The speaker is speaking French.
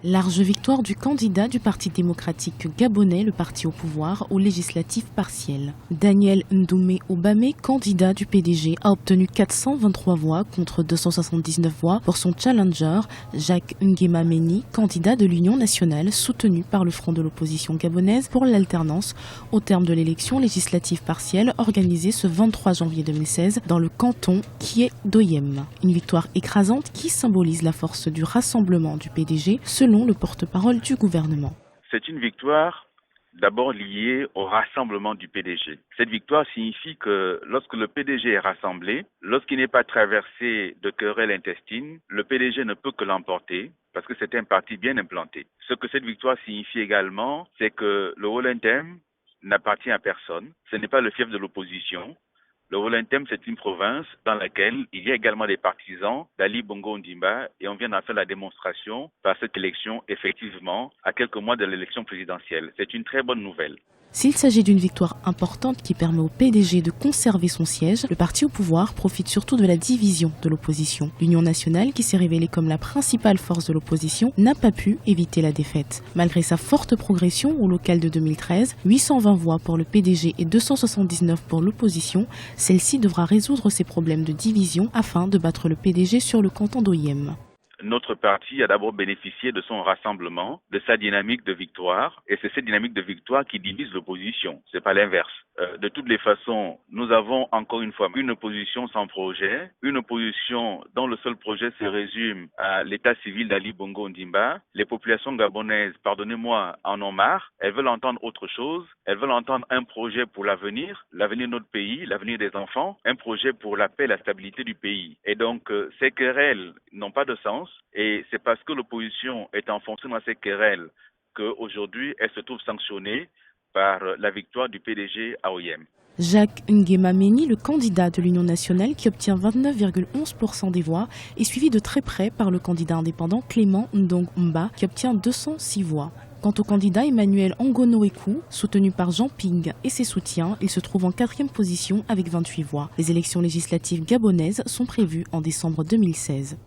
Large victoire du candidat du Parti démocratique gabonais, le parti au pouvoir, aux législatives partielles. Daniel Ndoumé Obamé, candidat du PDG, a obtenu 423 voix contre 279 voix pour son challenger, Jacques Nguema Meni, candidat de l'Union nationale, soutenu par le Front de l'opposition gabonaise pour l'alternance, au terme de l'élection législative partielle organisée ce 23 janvier 2016 dans le canton qui est d'Oyem. Une victoire écrasante qui symbolise la force du rassemblement du PDG, selon le porte-parole du gouvernement. C'est une victoire d'abord liée au rassemblement du PDG. Cette victoire signifie que lorsque le PDG est rassemblé, lorsqu'il n'est pas traversé de querelles intestines, le PDG ne peut que l'emporter parce que c'est un parti bien implanté. Ce que cette victoire signifie également, c'est que le Wollentem n'appartient à personne. Ce n'est pas le fief de l'opposition. Le Wollentem, c'est une province dans laquelle il y a également des partisans d'Ali Bongo Ondimba et on vient d'en faire la démonstration par cette élection, effectivement, à quelques mois de l'élection présidentielle. C'est une très bonne nouvelle. S'il s'agit d'une victoire importante qui permet au PDG de conserver son siège, le parti au pouvoir profite surtout de la division de l'opposition. L'Union nationale, qui s'est révélée comme la principale force de l'opposition, n'a pas pu éviter la défaite. Malgré sa forte progression au local de 2013, 820 voix pour le PDG et 279 pour l'opposition, celle-ci devra résoudre ses problèmes de division afin de battre le PDG sur le canton d'Oyem. Notre parti a d'abord bénéficié de son rassemblement, de sa dynamique de victoire, et c'est cette dynamique de victoire qui divise l'opposition, c'est pas l'inverse. De toutes les façons, nous avons encore une fois une opposition sans projet, une opposition dont le seul projet se résume à l'état civil d'Ali Bongo Ondimba. Les populations gabonaises, pardonnez-moi, en ont marre, elles veulent entendre autre chose, elles veulent entendre un projet pour l'avenir de notre pays, l'avenir des enfants, un projet pour la paix et la stabilité du pays. Et donc, ces querelles n'ont pas de sens. Et c'est parce que l'opposition est enfoncée dans ces querelles qu'aujourd'hui, elle se trouve sanctionnée par la victoire du PDG à Oyem. Jacques Nguema Meni, le candidat de l'Union nationale qui obtient 29,11% des voix, est suivi de très près par le candidat indépendant Clément Ndong Mba qui obtient 206 voix. Quant au candidat Emmanuel Angono-Ekou, soutenu par Jean Ping et ses soutiens, il se trouve en 4e position avec 28 voix. Les élections législatives gabonaises sont prévues en décembre 2016.